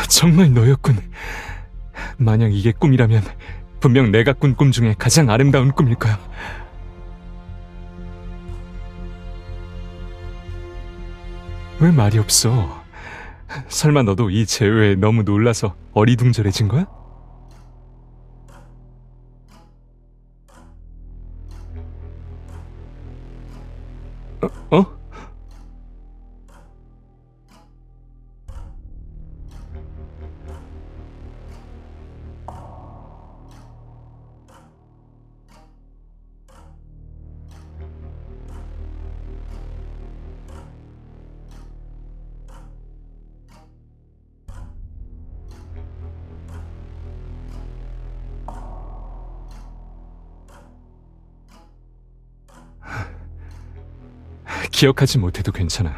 정말 너였군. 만약 이게 꿈이라면 분명 내가 꾼 꿈 중에 가장 아름다운 꿈일 거야. 왜 말이 없어? 설마 너도 이 재회에 너무 놀라서 어리둥절해진 거야? 어? 기억하지 못해도 괜찮아.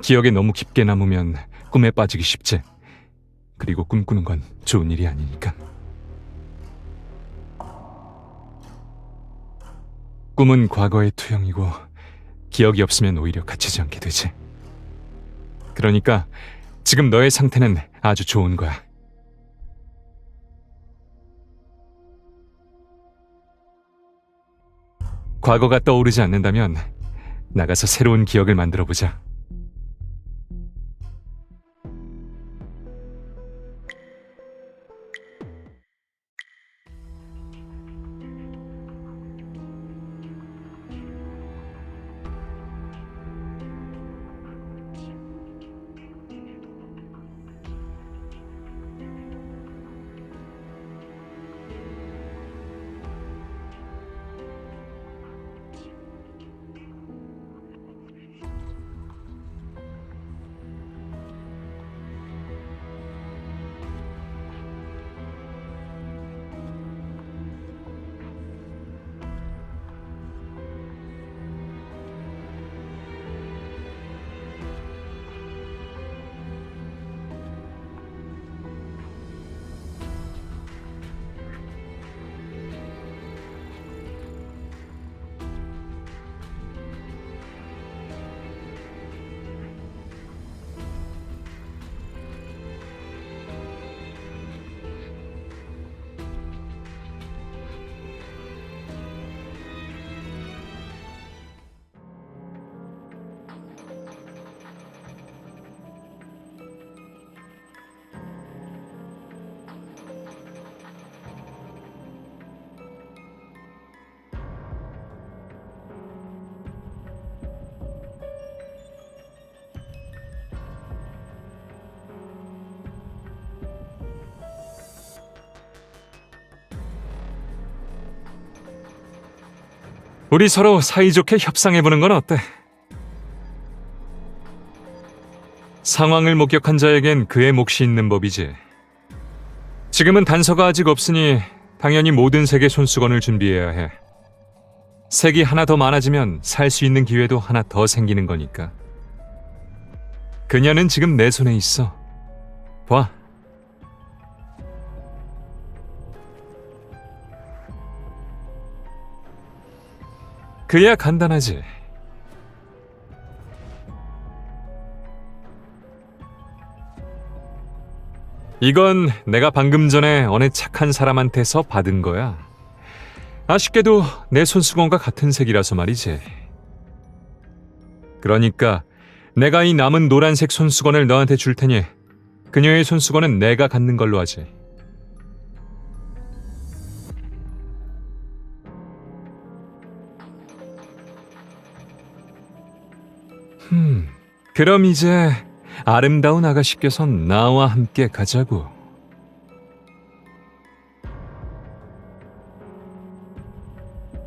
기억에 너무 깊게 남으면 꿈에 빠지기 쉽지. 그리고 꿈꾸는 건 좋은 일이 아니니까. 꿈은 과거의 투영이고 기억이 없으면 오히려 갇히지 않게 되지. 그러니까 지금 너의 상태는 아주 좋은 거야. 과거가 떠오르지 않는다면 나가서 새로운 기억을 만들어 보자. 우리 서로 사이좋게 협상해보는 건 어때? 상황을 목격한 자에겐 그의 몫이 있는 법이지. 지금은 단서가 아직 없으니 당연히 모든 색의 손수건을 준비해야 해. 색이 하나 더 많아지면 살 수 있는 기회도 하나 더 생기는 거니까. 그녀는 지금 내 손에 있어. 봐. 그야 간단하지. 이건 내가 방금 전에 어느 착한 사람한테서 받은 거야. 아쉽게도 내 손수건과 같은 색이라서 말이지. 그러니까 내가 이 남은 노란색 손수건을 너한테 줄 테니 그녀의 손수건은 내가 갖는 걸로 하지. 그럼 이제 아름다운 아가씨께서 나와 함께 가자고.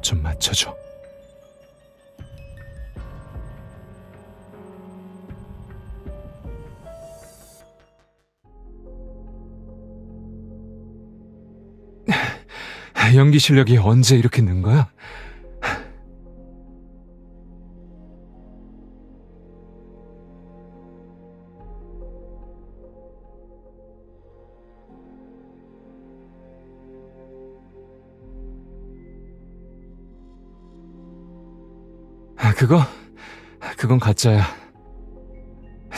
좀 맞춰줘. 연기 실력이 언제 이렇게 는 거야? 그건 가짜야.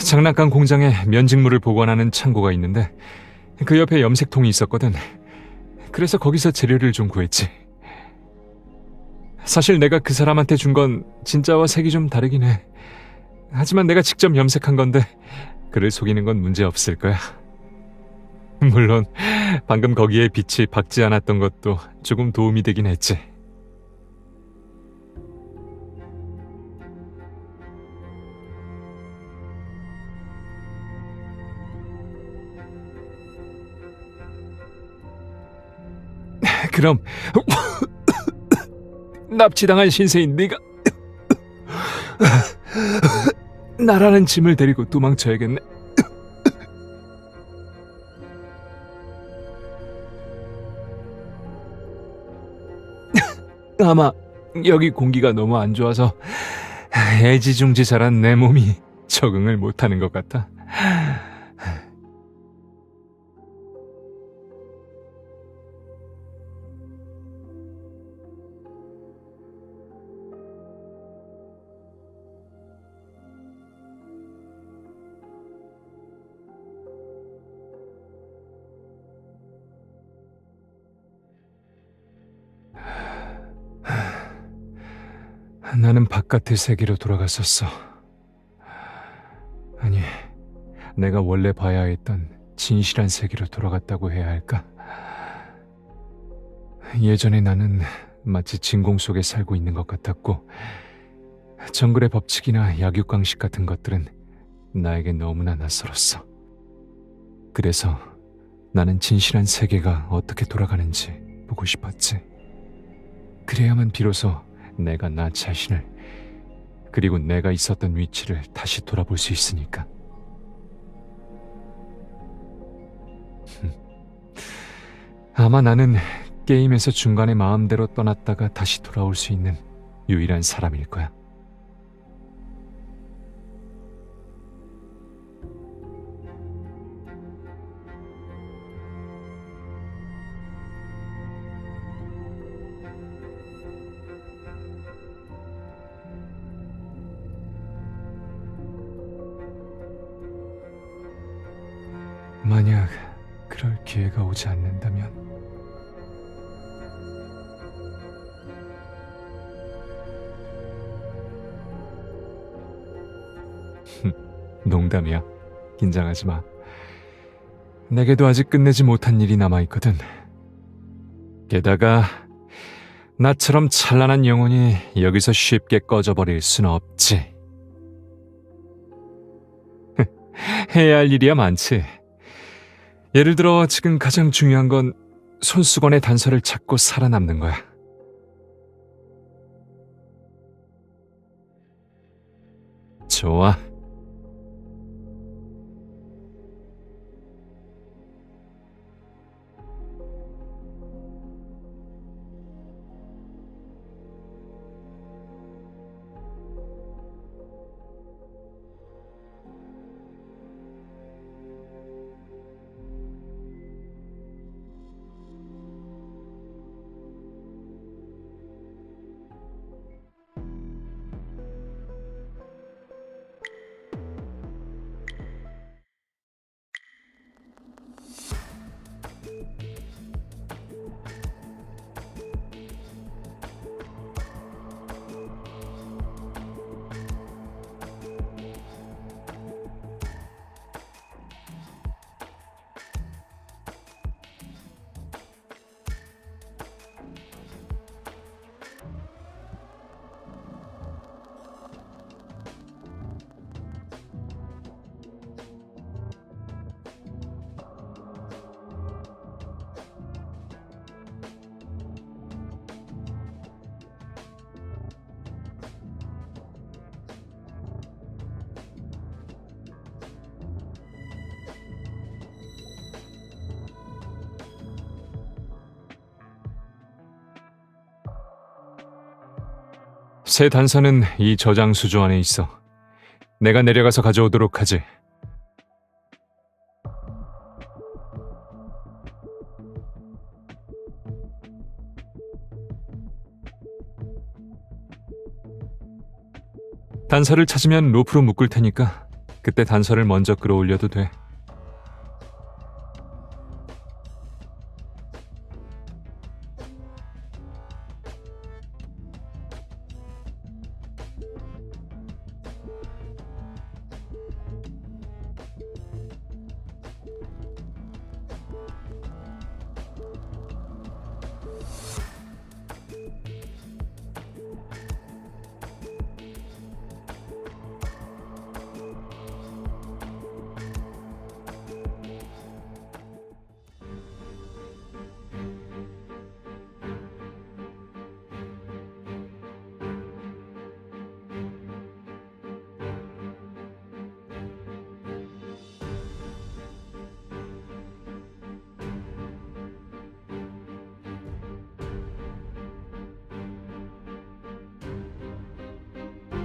장난감 공장에 면직물을 보관하는 창고가 있는데 그 옆에 염색통이 있었거든. 그래서 거기서 재료를 좀 구했지. 사실 내가 그 사람한테 준 건 진짜와 색이 좀 다르긴 해. 하지만 내가 직접 염색한 건데 그를 속이는 건 문제 없을 거야. 물론 방금 거기에 빛이 박지 않았던 것도 조금 도움이 되긴 했지. 그럼 납치당한 신세인 네가 나라는 짐을 데리고 도망쳐야겠네. 아마 여기 공기가 너무 안 좋아서 애지중지 자란 내 몸이 적응을 못하는 것 같아. 나는 바깥의 세계로 돌아갔었어. 아니, 내가 원래 봐야 했던 진실한 세계로 돌아갔다고 해야 할까? 예전에 나는 마치 진공 속에 살고 있는 것 같았고, 정글의 법칙이나 약육강식 같은 것들은 나에게 너무나 낯설었어. 그래서 나는 진실한 세계가 어떻게 돌아가는지 보고 싶었지. 그래야만 비로소 내가 나 자신을, 그리고 내가 있었던 위치를 다시 돌아볼 수 있으니까. 아마 나는 게임에서 중간에 마음대로 떠났다가 다시 돌아올 수 있는 유일한 사람일 거야. 만약 그럴 기회가 오지 않는다면 농담이야. 긴장하지 마. 내게도 아직 끝내지 못한 일이 남아있거든. 게다가 나처럼 찬란한 영혼이 여기서 쉽게 꺼져버릴 순 없지. 해야 할 일이야 많지. 예를 들어 지금 가장 중요한 건 손수건의 단서를 찾고 살아남는 거야. 좋아. 새 단서는 이 저장 수조 안에 있어. 내가 내려가서 가져오도록 하지. 단서를 찾으면 로프로 묶을 테니까 그때 단서를 먼저 끌어올려도 돼.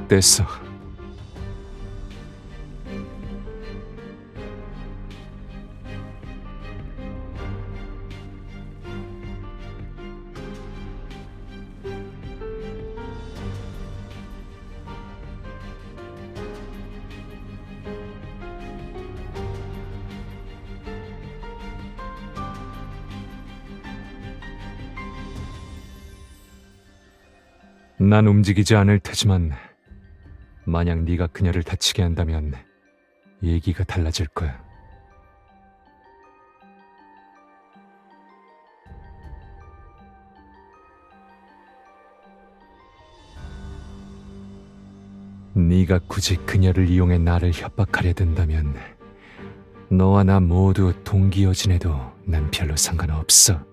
됐어. 난 움직이지 않을 테지만 만약 네가 그녀를 다치게 한다면 얘기가 달라질 거야. 네가 굳이 그녀를 이용해 나를 협박하려 든다면 너와 나 모두 동기어 지내도 난 별로 상관없어.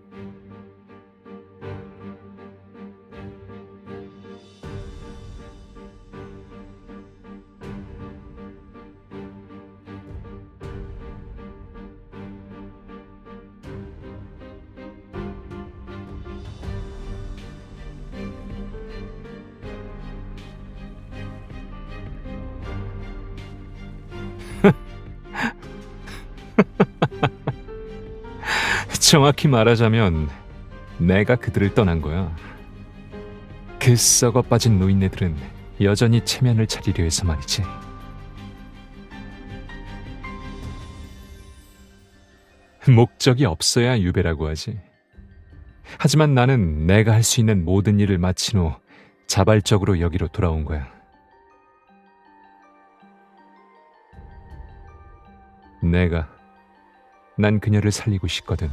정확히 말하자면 내가 그들을 떠난 거야. 그 썩어 빠진 노인네들은 여전히 체면을 차리려 해서 말이지. 목적이 없어야 유배라고 하지. 하지만 나는 내가 할 수 있는 모든 일을 마친 후 자발적으로 여기로 돌아온 거야. 난 그녀를 살리고 싶거든.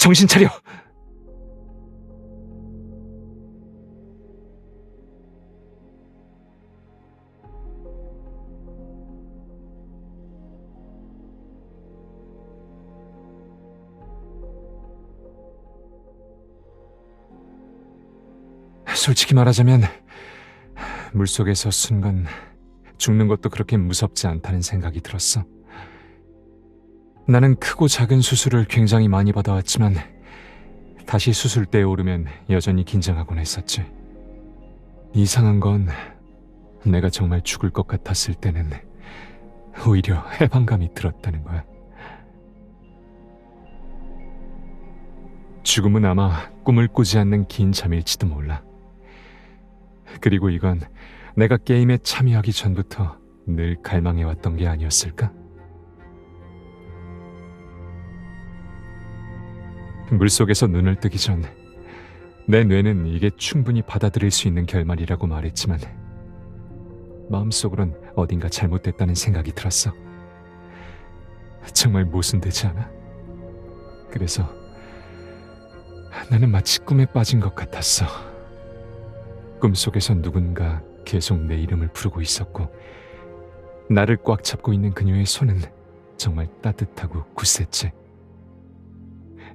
정신 차려! 솔직히 말하자면 물속에서 순간 죽는 것도 그렇게 무섭지 않다는 생각이 들었어. 나는 크고 작은 수술을 굉장히 많이 받아왔지만 다시 수술대에 오르면 여전히 긴장하곤 했었지. 이상한 건 내가 정말 죽을 것 같았을 때는 오히려 해방감이 들었다는 거야. 죽음은 아마 꿈을 꾸지 않는 긴 잠일지도 몰라. 그리고 이건 내가 게임에 참여하기 전부터 늘 갈망해왔던 게 아니었을까? 물속에서 눈을 뜨기 전 내 뇌는 이게 충분히 받아들일 수 있는 결말이라고 말했지만 마음속으론 어딘가 잘못됐다는 생각이 들었어. 정말 모순되지 않아? 그래서 나는 마치 꿈에 빠진 것 같았어. 꿈속에서 누군가 계속 내 이름을 부르고 있었고 나를 꽉 잡고 있는 그녀의 손은 정말 따뜻하고 굳셌지.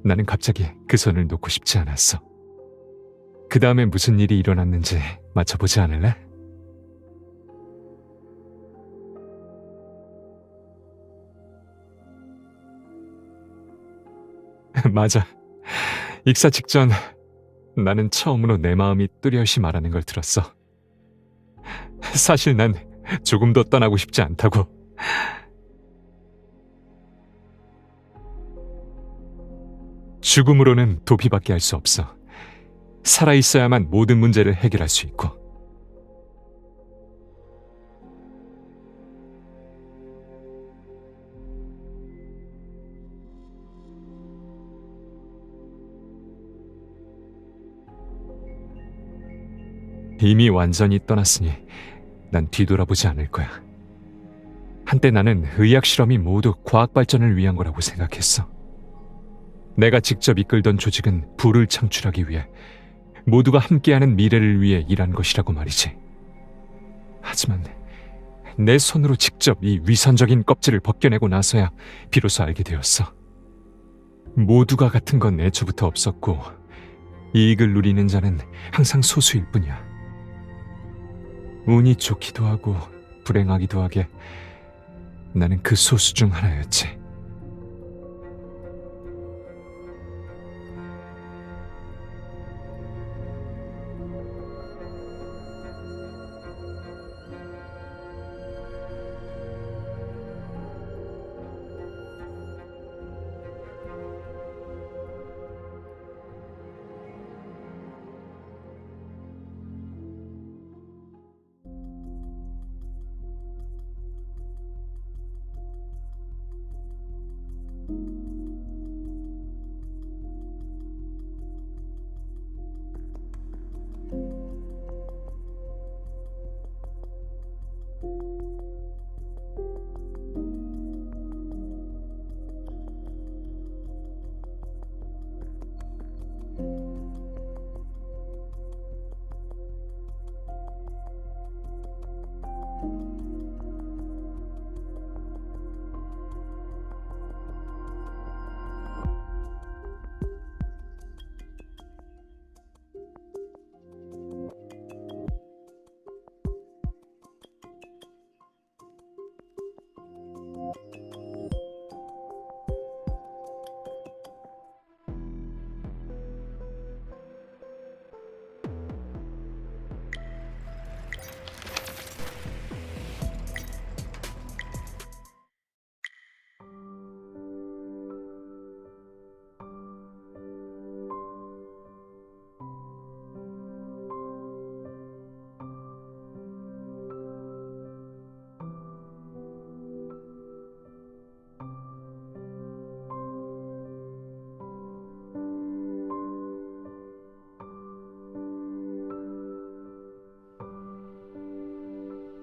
나는 갑자기 그 손을 놓고 싶지 않았어. 그 다음에 무슨 일이 일어났는지 맞춰보지 않을래? 맞아. 익사 직전 나는 처음으로 내 마음이 뚜렷이 말하는 걸 들었어. 사실 난 조금도 떠나고 싶지 않다고. 죽음으로는 도피밖에 할 수 없어. 살아있어야만 모든 문제를 해결할 수 있고. 이미 완전히 떠났으니 난 뒤돌아보지 않을 거야. 한때 나는 의학 실험이 모두 과학 발전을 위한 거라고 생각했어. 내가 직접 이끌던 조직은 부를 창출하기 위해, 모두가 함께하는 미래를 위해 일한 것이라고 말이지. 하지만 내 손으로 직접 이 위선적인 껍질을 벗겨내고 나서야 비로소 알게 되었어. 모두가 같은 건 애초부터 없었고 이익을 누리는 자는 항상 소수일 뿐이야. 운이 좋기도 하고 불행하기도 하게 나는 그 소수 중 하나였지.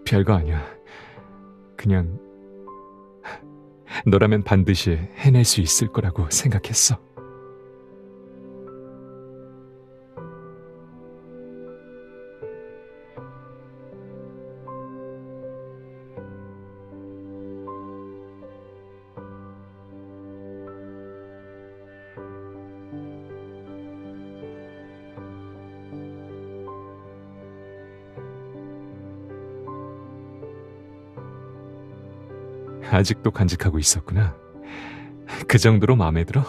별거 아니야. 그냥 너라면 반드시 해낼 수 있을 거라고 생각했어. 아직도 간직하고 있었구나. 그 정도로 마음에 들어?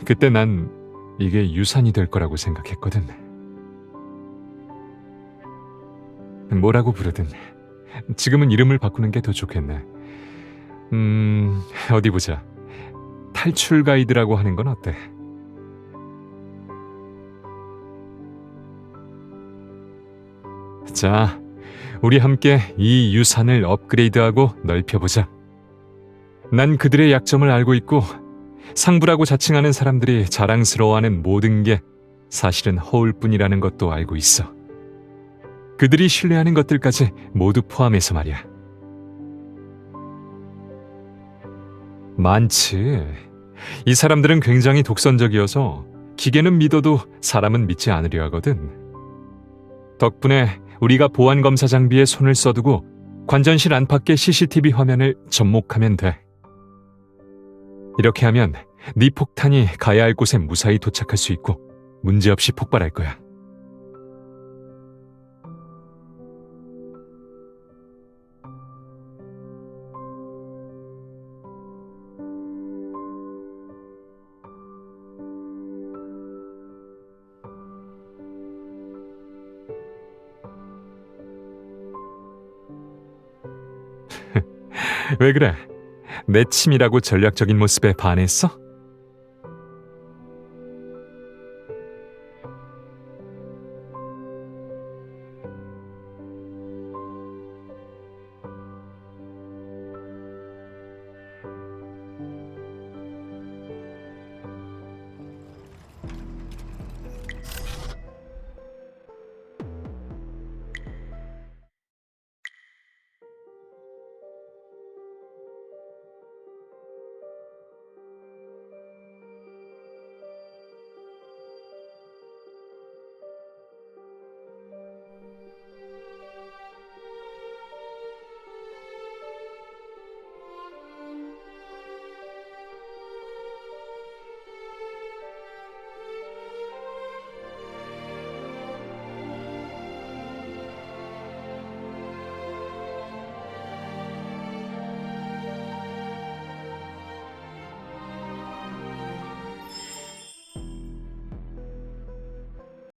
그때 난 이게 유산이 될 거라고 생각했거든. 뭐라고 부르든 지금은 이름을 바꾸는 게 더 좋겠네. 어디 보자. 탈출 가이드라고 하는 건 어때? 자, 우리 함께 이 유산을 업그레이드하고 넓혀보자. 난 그들의 약점을 알고 있고 상부라고 자칭하는 사람들이 자랑스러워하는 모든 게 사실은 허울뿐이라는 것도 알고 있어. 그들이 신뢰하는 것들까지 모두 포함해서 말이야. 많지. 이 사람들은 굉장히 독선적이어서 기계는 믿어도 사람은 믿지 않으려 하거든. 덕분에 우리가 보안검사 장비에 손을 써두고 관전실 안팎의 CCTV 화면을 접목하면 돼. 이렇게 하면 네 폭탄이 가야 할 곳에 무사히 도착할 수 있고 문제없이 폭발할 거야. 왜 그래? 내 치밀하고 전략적인 모습에 반했어?